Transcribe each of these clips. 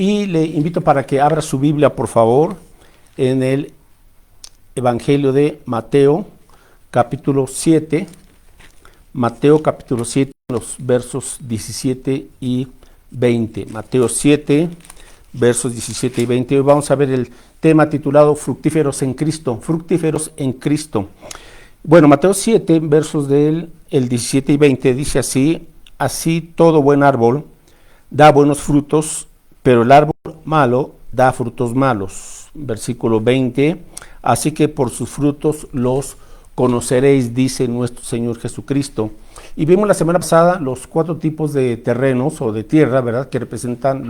Y le invito para que abra su Biblia, por favor, en el Evangelio de Mateo, capítulo 7. Mateo, capítulo 7, los versos 17 y 20. Mateo 7, versos 17 y 20. Hoy vamos a ver el tema titulado Fructíferos en Cristo. Fructíferos en Cristo. Bueno, Mateo 7, versos del 17 y 20, dice así: así todo buen árbol da buenos frutos, pero el árbol malo da frutos malos. Versículo 20, así que por sus frutos los conoceréis, dice nuestro Señor Jesucristo. Y vimos la semana pasada los 4 tipos de terrenos o de tierra, ¿verdad?, que representan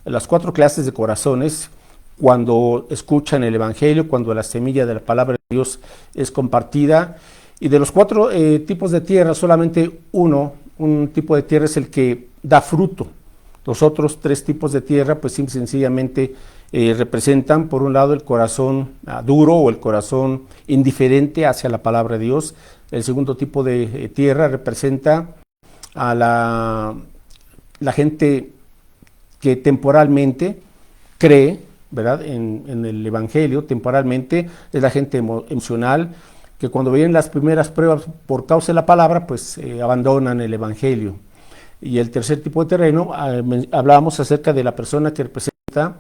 las 4 clases de corazones cuando escuchan el Evangelio, cuando la semilla de la palabra de Dios es compartida. Y de los 4 tipos de tierra, solamente un tipo de tierra es el que da fruto. Los otros 3 tipos de tierra, pues sencillamente representan, por un lado, el corazón duro o el corazón indiferente hacia la palabra de Dios. El segundo tipo de tierra representa a la gente que temporalmente cree, ¿verdad?, en el Evangelio. Temporalmente es la gente emocional, que cuando vienen las primeras pruebas por causa de la palabra, pues abandonan el Evangelio. Y el tercer tipo de terreno, hablábamos acerca de la persona que representa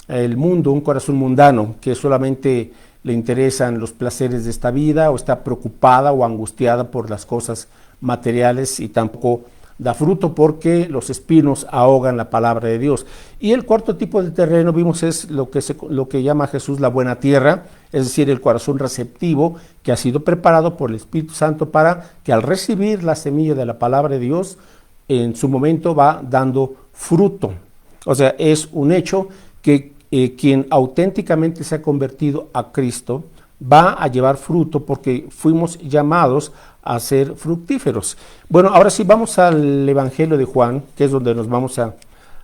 el mundo, un corazón mundano, que solamente le interesan los placeres de esta vida, o está preocupada o angustiada por las cosas materiales, y tampoco da fruto porque los espinos ahogan la palabra de Dios. Y el cuarto tipo de terreno, vimos, es lo que llama Jesús la buena tierra, es decir, el corazón receptivo que ha sido preparado por el Espíritu Santo para que al recibir la semilla de la palabra de Dios, en su momento va dando fruto. O sea, es un hecho que quien auténticamente se ha convertido a Cristo va a llevar fruto, porque fuimos llamados a ser fructíferos. Bueno, ahora sí vamos al Evangelio de Juan, que es donde nos vamos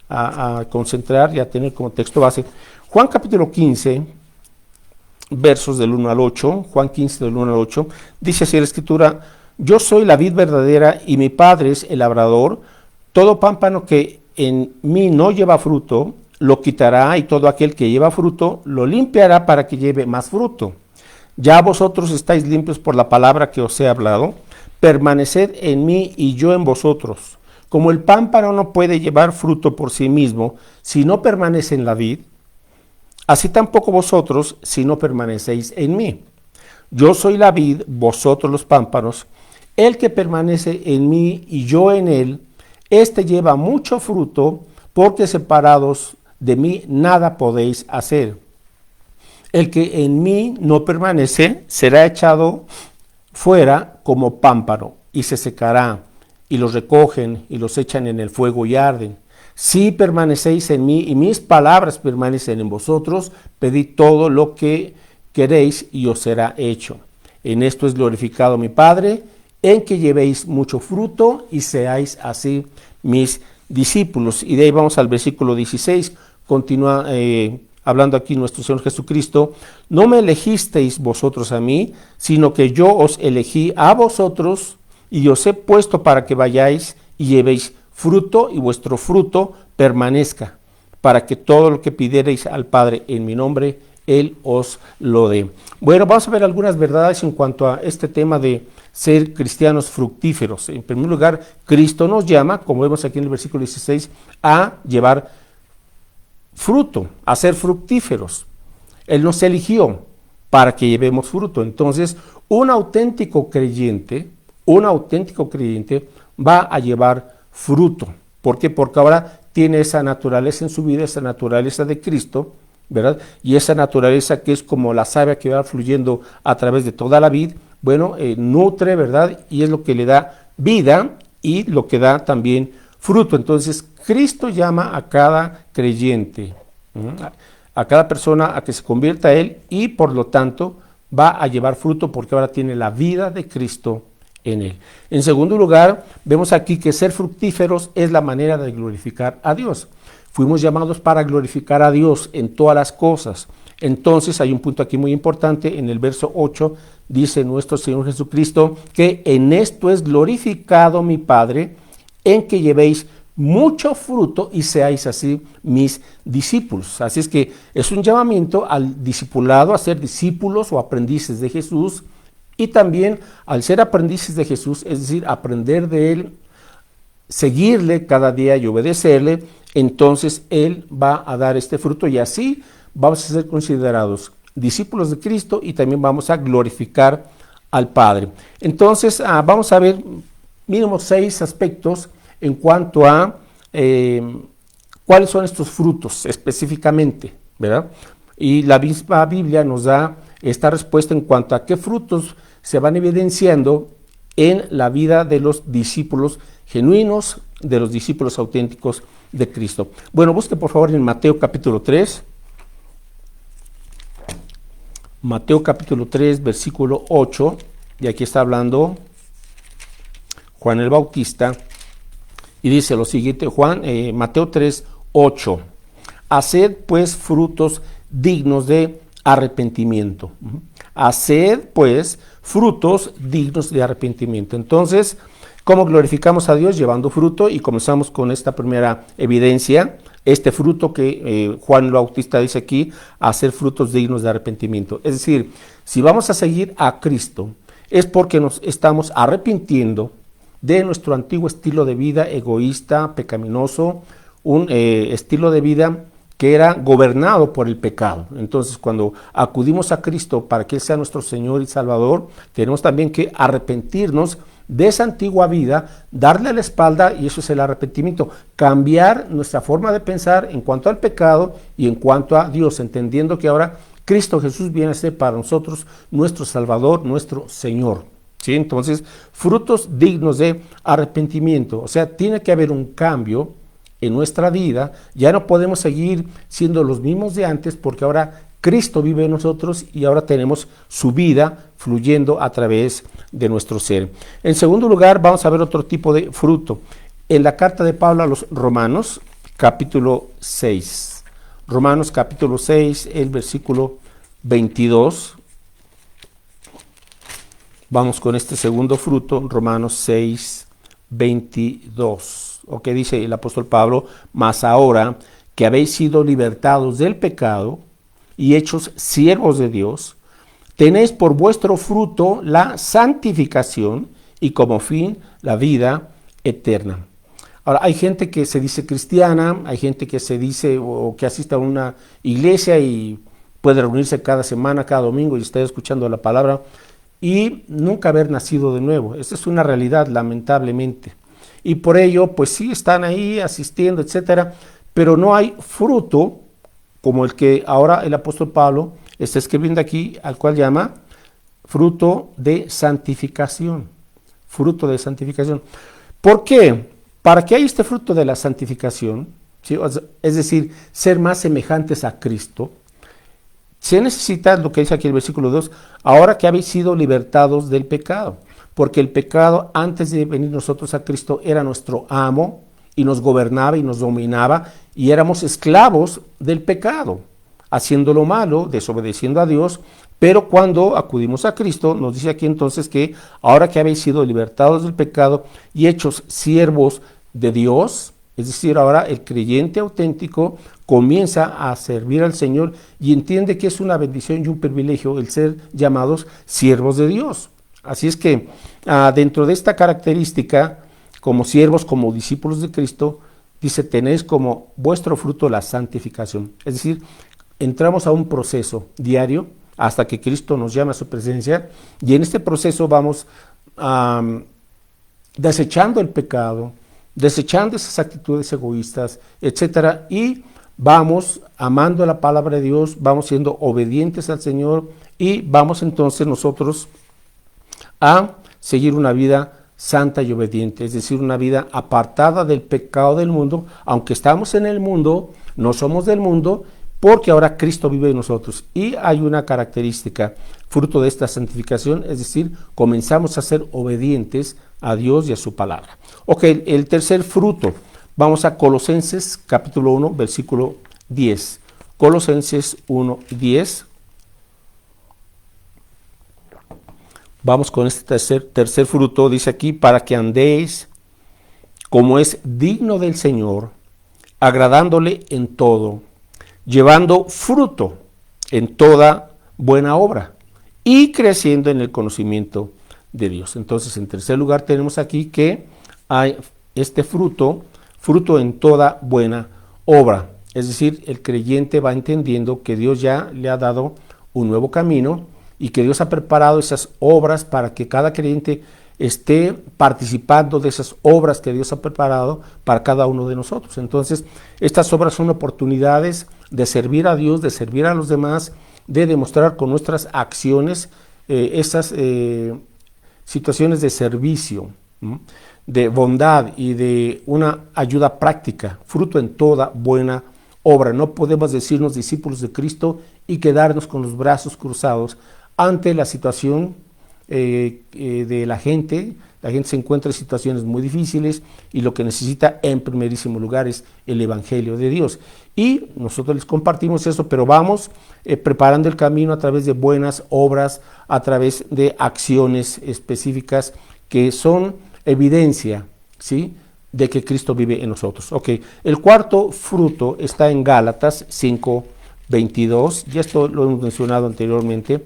a concentrar y a tener como texto base. Juan capítulo 15, versos del 1 al 8, Juan 15 del 1 al 8, dice así la Escritura: yo soy la vid verdadera y mi Padre es el labrador. Todo pámpano que en mí no lleva fruto, lo quitará, y todo aquel que lleva fruto, lo limpiará para que lleve más fruto. Ya vosotros estáis limpios por la palabra que os he hablado. Permaneced en mí y yo en vosotros. Como el pámpano no puede llevar fruto por sí mismo si no permanece en la vid, así tampoco vosotros si no permanecéis en mí. Yo soy la vid, vosotros los pámpanos. El que permanece en mí y yo en él, éste lleva mucho fruto, porque separados de mí nada podéis hacer. El que en mí no permanece será echado fuera como pámpano y se secará, y los recogen y los echan en el fuego y arden. Si permanecéis en mí y mis palabras permanecen en vosotros, pedid todo lo que queréis y os será hecho. En esto es glorificado mi Padre, en que llevéis mucho fruto y seáis así mis discípulos. Y de ahí vamos al versículo 16, continúa hablando aquí nuestro Señor Jesucristo: no me elegisteis vosotros a mí, sino que yo os elegí a vosotros y os he puesto para que vayáis y llevéis fruto y vuestro fruto permanezca, para que todo lo que pidiereis al Padre en mi nombre, Él os lo dé. Bueno, vamos a ver algunas verdades en cuanto a este tema de ser cristianos fructíferos. En primer lugar, Cristo nos llama, como vemos aquí en el versículo 16, a llevar fruto, a ser fructíferos. Él nos eligió para que llevemos fruto. Entonces, un auténtico creyente va a llevar fruto. ¿Por qué? Porque ahora tiene esa naturaleza en su vida, esa naturaleza de Cristo, ¿verdad? Y esa naturaleza que es como la savia que va fluyendo a través de toda la vid, bueno, nutre, ¿verdad? Y es lo que le da vida y lo que da también fruto. Entonces, Cristo llama a cada creyente, a cada persona a que se convierta a Él, y por lo tanto va a llevar fruto porque ahora tiene la vida de Cristo en él. En segundo lugar, vemos aquí que ser fructíferos es la manera de glorificar a Dios. Fuimos llamados para glorificar a Dios en todas las cosas. Entonces hay un punto aquí muy importante. En el verso 8 dice nuestro Señor Jesucristo que en esto es glorificado mi Padre, en que llevéis mucho fruto y seáis así mis discípulos. Así es que es un llamamiento al discipulado, a ser discípulos o aprendices de Jesús, y también al ser aprendices de Jesús, es decir, aprender de Él, seguirle cada día y obedecerle, entonces Él va a dar este fruto y así vamos a ser considerados discípulos de Cristo y también vamos a glorificar al Padre. Entonces vamos a ver mínimo 6 aspectos en cuanto a cuáles son estos frutos específicamente, ¿verdad? Y la misma Biblia nos da esta respuesta en cuanto a qué frutos se van evidenciando en la vida de los discípulos genuinos, de los discípulos auténticos de Cristo. Bueno, busque por favor en Mateo capítulo 3. Mateo capítulo 3, versículo 8, y aquí está hablando Juan el Bautista, y dice lo siguiente, Mateo 3, 8, haced pues frutos dignos de arrepentimiento. Haced pues frutos dignos de arrepentimiento. Entonces, ¿cómo glorificamos a Dios? Llevando fruto, y comenzamos con esta primera evidencia, este fruto que Juan el Bautista dice aquí, hacer frutos dignos de arrepentimiento. Es decir, si vamos a seguir a Cristo, es porque nos estamos arrepintiendo de nuestro antiguo estilo de vida egoísta, pecaminoso, un estilo de vida que era gobernado por el pecado. Entonces, cuando acudimos a Cristo para que Él sea nuestro Señor y Salvador, tenemos también que arrepentirnos de esa antigua vida, darle la espalda, y eso es el arrepentimiento, cambiar nuestra forma de pensar en cuanto al pecado y en cuanto a Dios, entendiendo que ahora Cristo Jesús viene a ser para nosotros nuestro Salvador, nuestro Señor. ¿Sí? Entonces, frutos dignos de arrepentimiento, o sea, tiene que haber un cambio en nuestra vida, ya no podemos seguir siendo los mismos de antes porque ahora Cristo vive en nosotros y ahora tenemos su vida fluyendo a través de nuestro ser. En segundo lugar, vamos a ver otro tipo de fruto. En la carta de Pablo a los Romanos, capítulo 6. Romanos capítulo 6, el versículo 22. Vamos con este segundo fruto, Romanos 6, 22. O que dice el apóstol Pablo, mas ahora que habéis sido libertados del pecado y hechos siervos de Dios, tenéis por vuestro fruto la santificación y como fin la vida eterna. Ahora, hay gente que se dice cristiana, hay gente que se dice o que asiste a una iglesia y puede reunirse cada semana, cada domingo y estar escuchando la palabra y nunca haber nacido de nuevo. Esa es una realidad, lamentablemente. Y por ello, pues sí, están ahí asistiendo, etcétera, pero no hay fruto como el que ahora el apóstol Pablo está escribiendo aquí, al cual llama fruto de santificación. Fruto de santificación. ¿Por qué? Para que haya este fruto de la santificación, ¿sí? Es decir, ser más semejantes a Cristo, se necesita lo que dice aquí el versículo 2, ahora que habéis sido libertados del pecado. Porque el pecado, antes de venir nosotros a Cristo, era nuestro amo y nos gobernaba y nos dominaba y éramos esclavos del pecado, haciendo lo malo, desobedeciendo a Dios. Pero cuando acudimos a Cristo, nos dice aquí entonces que ahora que habéis sido libertados del pecado y hechos siervos de Dios, es decir, ahora el creyente auténtico comienza a servir al Señor y entiende que es una bendición y un privilegio el ser llamados siervos de Dios. Así es que dentro de esta característica, como siervos, como discípulos de Cristo, dice, tenéis como vuestro fruto la santificación. Es decir, entramos a un proceso diario hasta que Cristo nos llama a su presencia y en este proceso vamos desechando el pecado, desechando esas actitudes egoístas, etcétera, y vamos amando la palabra de Dios, vamos siendo obedientes al Señor y vamos entonces nosotros a seguir una vida santa y obediente, es decir, una vida apartada del pecado del mundo, aunque estamos en el mundo, no somos del mundo, porque ahora Cristo vive en nosotros. Y hay una característica, fruto de esta santificación, es decir, comenzamos a ser obedientes a Dios y a su palabra. Ok, el tercer fruto, vamos a Colosenses capítulo 1, versículo 10. Colosenses 1, 10. Vamos con este tercer fruto, dice aquí, para que andéis como es digno del Señor, agradándole en todo, llevando fruto en toda buena obra y creciendo en el conocimiento de Dios. Entonces, en tercer lugar, tenemos aquí que hay este fruto en toda buena obra. Es decir, el creyente va entendiendo que Dios ya le ha dado un nuevo camino y que Dios ha preparado esas obras para que cada creyente esté participando de esas obras que Dios ha preparado para cada uno de nosotros. Entonces, estas obras son oportunidades de servir a Dios, de servir a los demás, de demostrar con nuestras acciones esas situaciones de servicio, de bondad y de una ayuda práctica, fruto en toda buena obra. No podemos decirnos discípulos de Cristo y quedarnos con los brazos cruzados ante la situación de la gente. La gente se encuentra en situaciones muy difíciles y lo que necesita en primerísimo lugar es el Evangelio de Dios. Y nosotros les compartimos eso, pero vamos preparando el camino a través de buenas obras, a través de acciones específicas que son evidencia, ¿sí?, de que Cristo vive en nosotros. Ok, el cuarto fruto está en Gálatas 5:22, y esto lo hemos mencionado anteriormente.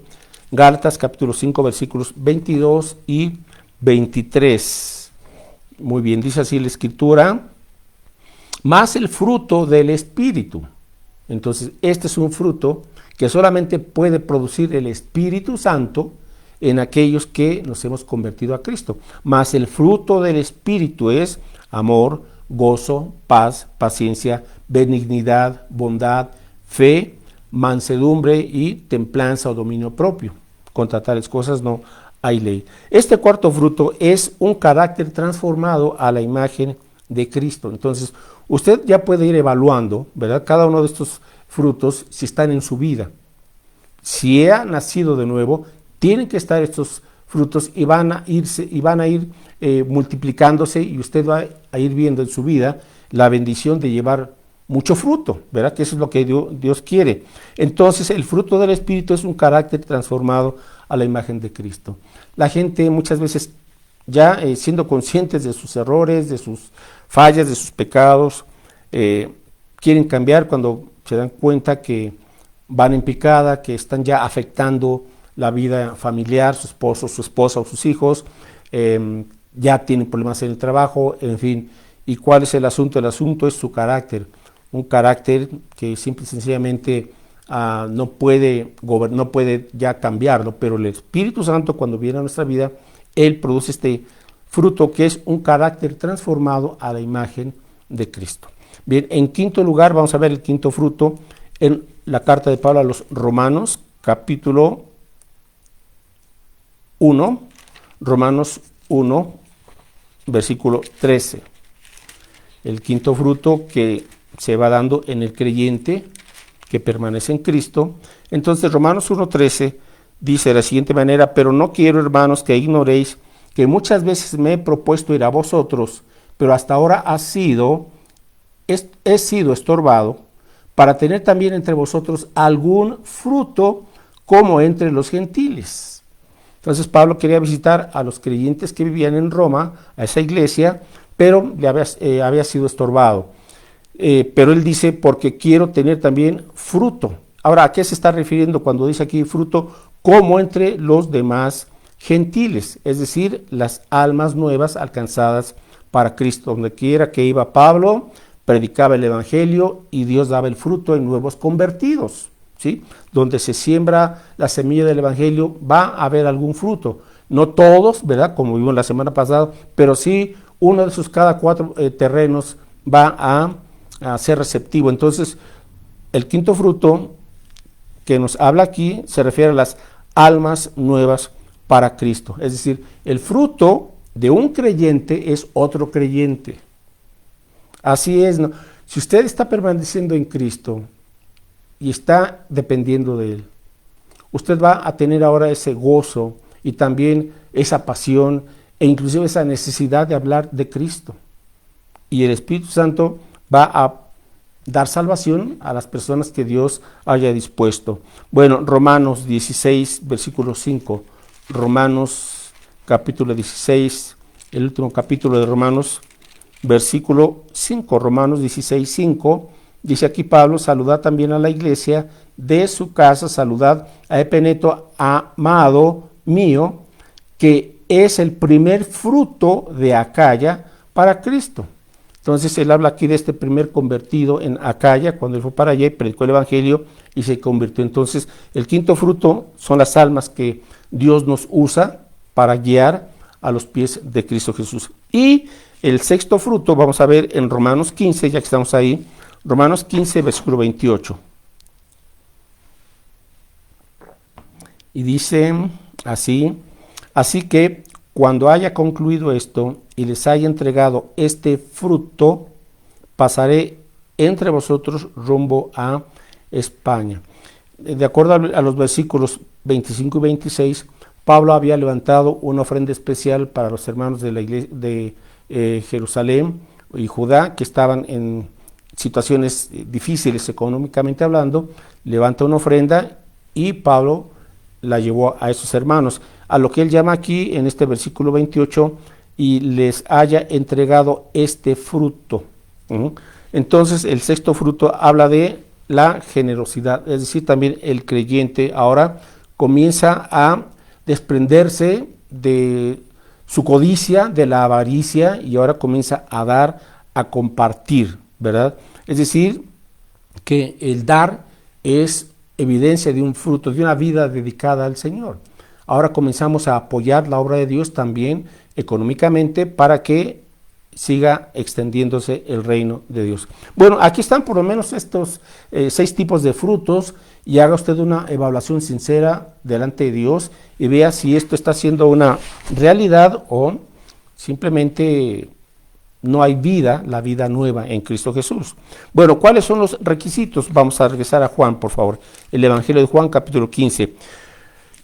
Gálatas capítulo 5 versículos 22 y 23. Muy bien, dice así la escritura: más el fruto del Espíritu. Entonces, este es un fruto que solamente puede producir el Espíritu Santo en aquellos que nos hemos convertido a Cristo. Más el fruto del Espíritu es amor, gozo, paz, paciencia, benignidad, bondad, fe, mansedumbre y templanza o dominio propio. Contra tales cosas no hay ley. Este cuarto fruto es un carácter transformado a la imagen de Cristo. Entonces, usted ya puede ir evaluando, ¿verdad?, cada uno de estos frutos si están en su vida. Si ha nacido de nuevo, tienen que estar estos frutos y van a ir multiplicándose, y usted va a ir viendo en su vida la bendición de llevar mucho fruto, ¿verdad? Que eso es lo que Dios quiere. Entonces, el fruto del Espíritu es un carácter transformado a la imagen de Cristo. La gente muchas veces, ya siendo conscientes de sus errores, de sus fallas, de sus pecados, quieren cambiar cuando se dan cuenta que van en picada, que están ya afectando la vida familiar, su esposo, su esposa o sus hijos, ya tienen problemas en el trabajo, en fin. ¿Y cuál es el asunto? El asunto es su carácter, un carácter que simple y sencillamente no puede ya cambiarlo, pero el Espíritu Santo, cuando viene a nuestra vida, Él produce este fruto que es un carácter transformado a la imagen de Cristo. Bien, en quinto lugar, vamos a ver el quinto fruto en la carta de Pablo a los Romanos, capítulo 1, Romanos 1, versículo 13. El quinto fruto que se va dando en el creyente que permanece en Cristo. Entonces, Romanos 1:13 dice de la siguiente manera: pero no quiero, hermanos, que ignoréis que muchas veces me he propuesto ir a vosotros, pero hasta ahora he sido estorbado para tener también entre vosotros algún fruto como entre los gentiles. Entonces, Pablo quería visitar a los creyentes que vivían en Roma, a esa iglesia, pero le había sido estorbado. Pero él dice, porque quiero tener también fruto. Ahora, ¿a qué se está refiriendo cuando dice aquí fruto? Como entre los demás gentiles, es decir, las almas nuevas alcanzadas para Cristo. Donde quiera que iba Pablo, predicaba el Evangelio y Dios daba el fruto en nuevos convertidos, ¿sí? Donde se siembra la semilla del Evangelio, va a haber algún fruto. No todos, ¿verdad?, como vimos la semana pasada, pero sí uno de sus cada 4 terrenos va a ser receptivo. Entonces, el quinto fruto que nos habla aquí se refiere a las almas nuevas para Cristo. Es decir, el fruto de un creyente es otro creyente. Así es, ¿no? Si usted está permaneciendo en Cristo y está dependiendo de Él, usted va a tener ahora ese gozo y también esa pasión e inclusive esa necesidad de hablar de Cristo. Y el Espíritu Santo va a dar salvación a las personas que Dios haya dispuesto. Bueno, Romanos 16, versículo 5. Romanos capítulo 16, el último capítulo de Romanos, versículo 5, Romanos 16, 5, dice aquí Pablo: saludad también a la iglesia de su casa, saludad a Epeneto, amado mío, que es el primer fruto de Acaya para Cristo. Entonces él habla aquí de este primer convertido en Acaya, cuando él fue para allá y predicó el evangelio y se convirtió. Entonces el quinto fruto son las almas que Dios nos usa para guiar a los pies de Cristo Jesús. Y el sexto fruto vamos a ver en Romanos 15, ya que estamos ahí, Romanos 15, versículo 28. Y dice así: así que cuando haya concluido esto y les haya entregado este fruto, pasaré entre vosotros rumbo a España. De acuerdo a los versículos 25 y 26, Pablo había levantado una ofrenda especial para los hermanos de la iglesia de Jerusalén y Judá, que estaban en situaciones difíciles económicamente hablando. Levanta una ofrenda y Pablo la llevó a esos hermanos, a lo que él llama aquí en este versículo 28, y les haya entregado este fruto. Entonces el sexto fruto habla de la generosidad, es decir, también el creyente ahora comienza a desprenderse de su codicia, de la avaricia, y ahora comienza a dar, a compartir, ¿verdad? Es decir, que el dar es evidencia de un fruto, de una vida dedicada al Señor. Ahora comenzamos a apoyar la obra de Dios también económicamente para que siga extendiéndose el reino de Dios. Bueno, aquí están por lo menos estos 6 tipos de frutos, y haga usted una evaluación sincera delante de Dios y vea si esto está siendo una realidad o simplemente no hay vida, la vida nueva en Cristo Jesús. Bueno, ¿cuáles son los requisitos? Vamos a regresar a Juan, por favor. El Evangelio de Juan, capítulo 15.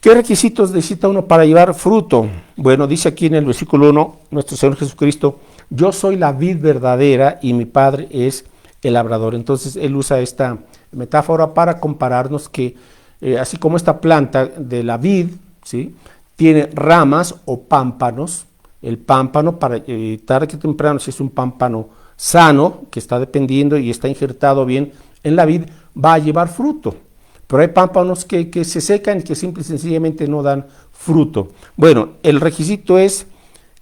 ¿Qué requisitos necesita uno para llevar fruto? Bueno, dice aquí en el versículo 1, nuestro Señor Jesucristo: yo soy la vid verdadera y mi Padre es el labrador. Entonces él usa esta metáfora para compararnos que así como esta planta de la vid, ¿sí?, tiene ramas o pámpanos. El pámpano, para tarde que temprano, si es un pámpano sano, que está dependiendo y está injertado bien en la vid, va a llevar fruto. Pero hay pámpanos que se secan y que simple y sencillamente no dan fruto. Bueno, el requisito es,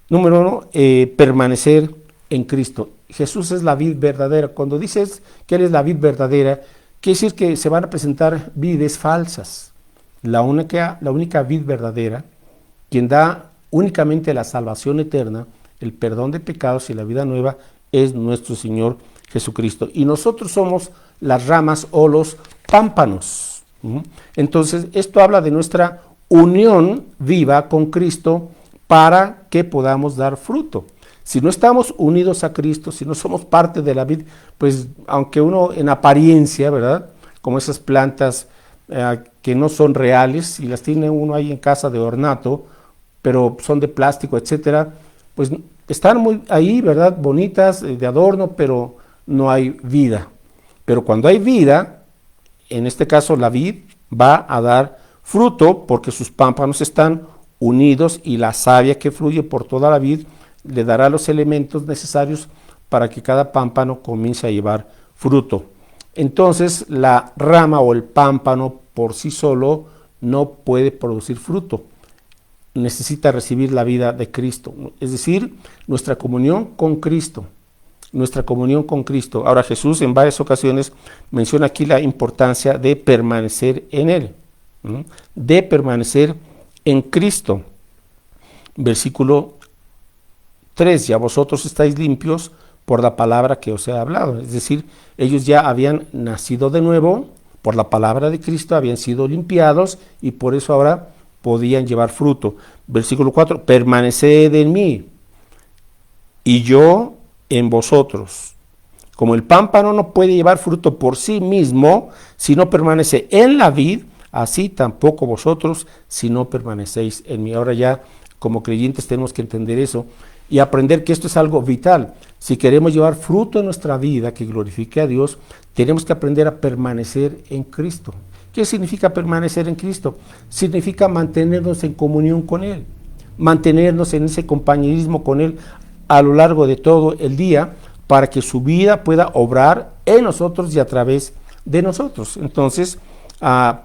número 1, permanecer en Cristo. Jesús es la vid verdadera. Cuando dices que Él es la vid verdadera, quiere decir que se van a presentar vides falsas. La única vid verdadera, quien da únicamente la salvación eterna, el perdón de pecados y la vida nueva, es nuestro Señor Jesucristo. Y nosotros somos las ramas o los pámpanos. Entonces, esto habla de nuestra unión viva con Cristo para que podamos dar fruto. Si no estamos unidos a Cristo, si no somos parte de la vid, pues aunque uno en apariencia, ¿verdad?, como esas plantas que no son reales y las tiene uno ahí en casa de ornato, pero son de plástico, etcétera, pues están muy ahí, ¿verdad?, bonitas, de adorno, pero no hay vida. Pero cuando hay vida, en este caso la vid va a dar fruto porque sus pámpanos están unidos y la savia que fluye por toda la vid le dará los elementos necesarios para que cada pámpano comience a llevar fruto. Entonces la rama o el pámpano por sí solo no puede producir fruto. Necesita recibir la vida de Cristo, es decir, nuestra comunión con Cristo. Nuestra comunión con Cristo. Ahora Jesús en varias ocasiones menciona aquí la importancia de permanecer en Él, de permanecer en Cristo. Versículo 3, ya vosotros estáis limpios por la palabra que os he hablado. Es decir, ellos ya habían nacido de nuevo por la palabra de Cristo, habían sido limpiados y por eso ahora podían llevar fruto. Versículo 4, permaneced en mí y yo en vosotros. Como el pámpano no puede llevar fruto por sí mismo si no permanece en la vid, así tampoco vosotros si no permanecéis en mí. Ahora ya como creyentes tenemos que entender eso y aprender que esto es algo vital. Si queremos llevar fruto en nuestra vida que glorifique a Dios, tenemos que aprender a permanecer en Cristo. ¿Qué significa permanecer en Cristo? Significa mantenernos en comunión con Él, mantenernos en ese compañerismo con Él, a lo largo de todo el día para que su vida pueda obrar en nosotros y a través de nosotros. Entonces,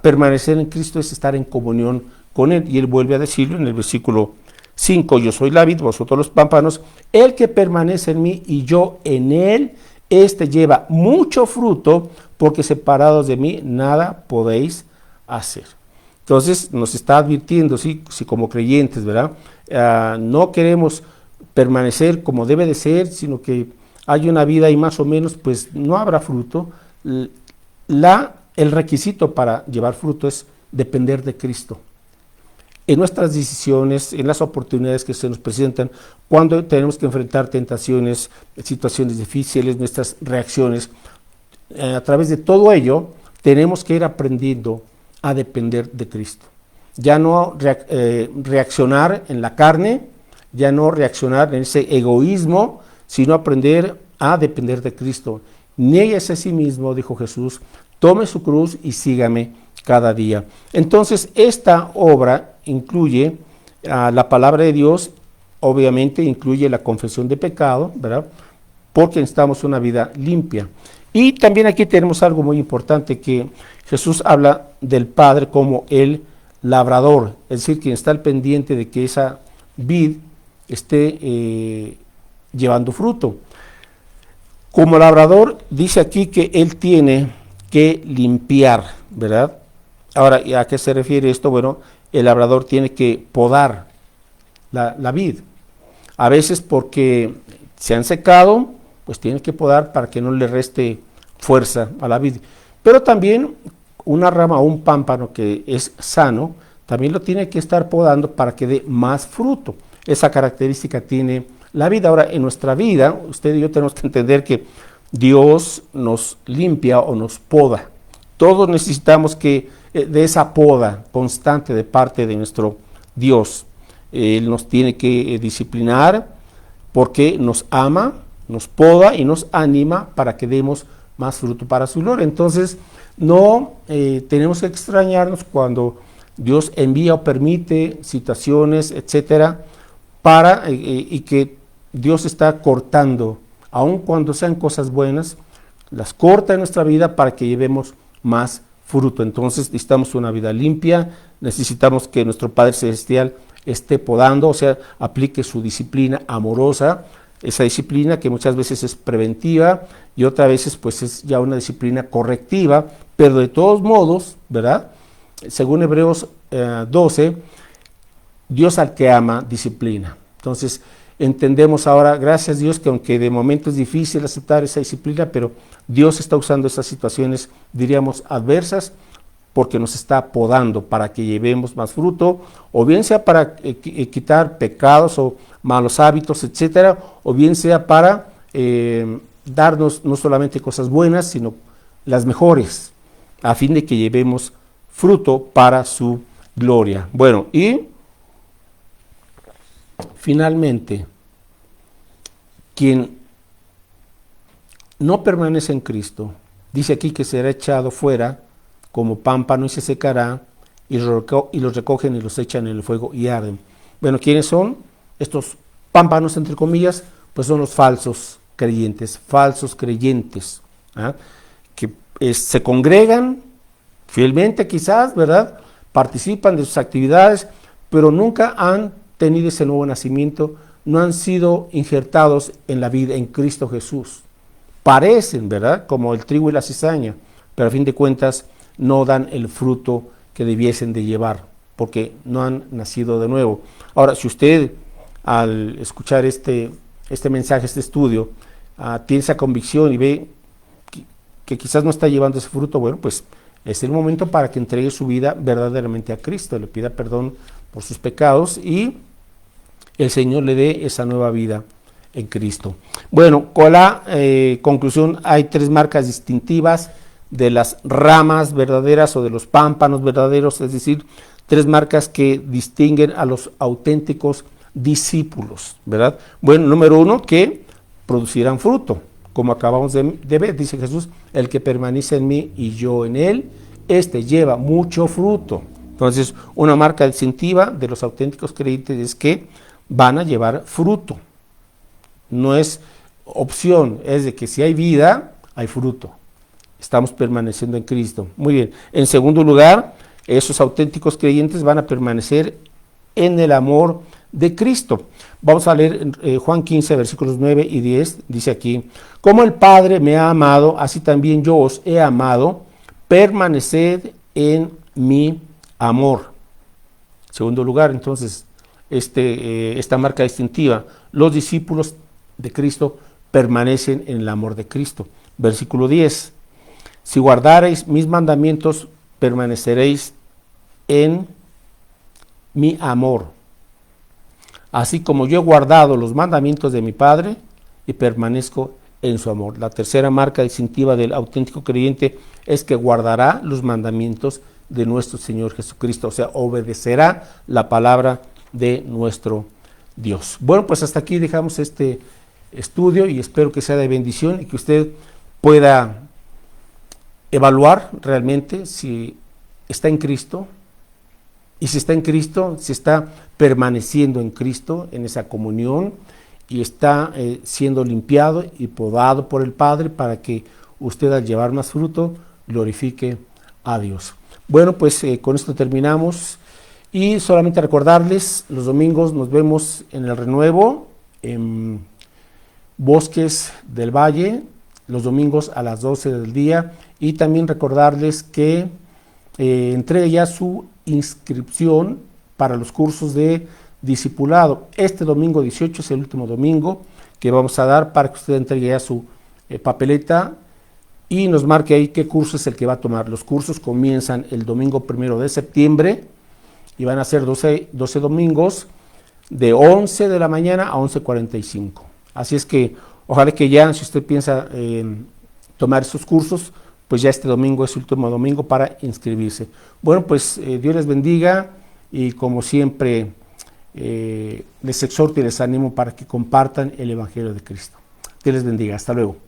permanecer en Cristo es estar en comunión con Él. Y Él vuelve a decirlo en el versículo 5, yo soy la vid, vosotros los pámpanos, el que permanece en mí y yo en Él, este lleva mucho fruto, porque separados de mí nada podéis hacer. Entonces nos está advirtiendo, si como creyentes, ¿verdad? No queremos permanecer como debe de ser, sino que hay una vida y más o menos, pues no habrá fruto. El requisito para llevar fruto es depender de Cristo. En nuestras decisiones, en las oportunidades que se nos presentan, cuando tenemos que enfrentar tentaciones, situaciones difíciles, nuestras reacciones, a través de todo ello, tenemos que ir aprendiendo a depender de Cristo. Ya no reaccionar en la carne, ya no reaccionar en ese egoísmo, sino aprender a depender de Cristo. Niéguese a sí mismo, dijo Jesús, tome su cruz y sígame cada día. Entonces, esta obra incluye la palabra de Dios, obviamente incluye la confesión de pecado, ¿verdad? Porque necesitamos una vida limpia. Y también aquí tenemos algo muy importante, que Jesús habla del Padre como el labrador, es decir, quien está al pendiente de que esa vid esté llevando fruto. Como labrador, dice aquí que Él tiene que limpiar, ¿verdad? Ahora, ¿a qué se refiere esto? Bueno, el labrador tiene que podar la vid. A veces porque se han secado, pues tiene que podar para que no le reste fuerza a la vid. Pero también una rama o un pámpano que es sano, también lo tiene que estar podando para que dé más fruto. Esa característica tiene la vida. Ahora, en nuestra vida, usted y yo tenemos que entender que Dios nos limpia o nos poda. Todos necesitamos de esa poda constante de parte de nuestro Dios. Él nos tiene que disciplinar porque nos ama, nos poda y nos anima para que demos más fruto para su gloria. Entonces, no tenemos que extrañarnos cuando Dios envía o permite situaciones, etcétera, y que Dios está cortando, aun cuando sean cosas buenas, las corta en nuestra vida para que llevemos más fruto. Entonces necesitamos una vida limpia, necesitamos que nuestro Padre Celestial esté podando, o sea, aplique su disciplina amorosa, esa disciplina que muchas veces es preventiva y otras veces pues es ya una disciplina correctiva, pero de todos modos, ¿verdad? Según Hebreos 12, Dios al que ama disciplina. Entonces entendemos ahora, gracias a Dios, que aunque de momento es difícil aceptar esa disciplina, pero Dios está usando esas situaciones, diríamos, adversas, porque nos está podando para que llevemos más fruto, o bien sea para quitar pecados o malos hábitos, etcétera, o bien sea para darnos no solamente cosas buenas, sino las mejores, a fin de que llevemos fruto para su gloria. Bueno, y finalmente, quien no permanece en Cristo, dice aquí que será echado fuera como pámpano y se secará, y los recogen y los echan en el fuego y arden. Bueno, ¿quiénes son estos pámpanos, entre comillas? Pues son los falsos creyentes, que se congregan fielmente quizás, ¿verdad? Participan de sus actividades, pero nunca han tenido ese nuevo nacimiento, no han sido injertados en la vida en Cristo Jesús. Parecen, ¿verdad?, como el trigo y la cizaña, pero a fin de cuentas no dan el fruto que debiesen de llevar, porque no han nacido de nuevo. Ahora, si usted al escuchar este mensaje, este estudio, tiene esa convicción y ve que quizás no está llevando ese fruto, bueno, pues es el momento para que entregue su vida verdaderamente a Cristo, le pida perdón por sus pecados y el Señor le dé esa nueva vida en Cristo. Bueno, con la conclusión, hay 3 marcas distintivas de las ramas verdaderas o de los pámpanos verdaderos, es decir, 3 marcas que distinguen a los auténticos discípulos, ¿verdad? Bueno, número 1, que producirán fruto, como acabamos de ver, dice Jesús, el que permanece en mí y yo en él, este lleva mucho fruto. Entonces, una marca distintiva de los auténticos creyentes es que van a llevar fruto. no es opción, es de que si hay vida, hay fruto. Estamos permaneciendo en Cristo. Muy bien. En segundo lugar, esos auténticos creyentes van a permanecer en el amor de Cristo. Vamos a leer Juan 15, versículos 9 y 10. Dice aquí: como el Padre me ha amado, así también yo os he amado, permaneced en mi amor. Segundo lugar, entonces, esta marca distintiva: los discípulos de Cristo permanecen en el amor de Cristo. Versículo 10: si guardareis mis mandamientos, permaneceréis en mi amor, así como yo he guardado los mandamientos de mi Padre y permanezco en su amor. La tercera marca distintiva del auténtico creyente es que guardará los mandamientos de nuestro Señor Jesucristo, o sea, obedecerá la palabra de nuestro Dios. Bueno, pues hasta aquí dejamos este estudio y espero que sea de bendición y que usted pueda evaluar realmente si está en Cristo, y si está en Cristo, si está permaneciendo en Cristo, en esa comunión, y está siendo limpiado y podado por el Padre para que usted, al llevar más fruto, glorifique a Dios. Bueno, pues con esto terminamos, y solamente recordarles, los domingos nos vemos en el Renuevo, en Bosques del Valle, los domingos a las 12 del día, y también recordarles que entregue ya su inscripción para los cursos de discipulado. Este domingo 18 es el último domingo que vamos a dar para que usted entregue ya su papeleta y nos marque ahí qué curso es el que va a tomar. Los cursos comienzan el domingo 1 de septiembre y van a ser 12 domingos de 11 de la mañana a 11:45. Así es que ojalá que ya, si usted piensa tomar esos cursos, pues ya este domingo es el último domingo para inscribirse. Bueno, pues Dios les bendiga y como siempre les exhorto y les animo para que compartan el Evangelio de Cristo. Dios les bendiga. Hasta luego.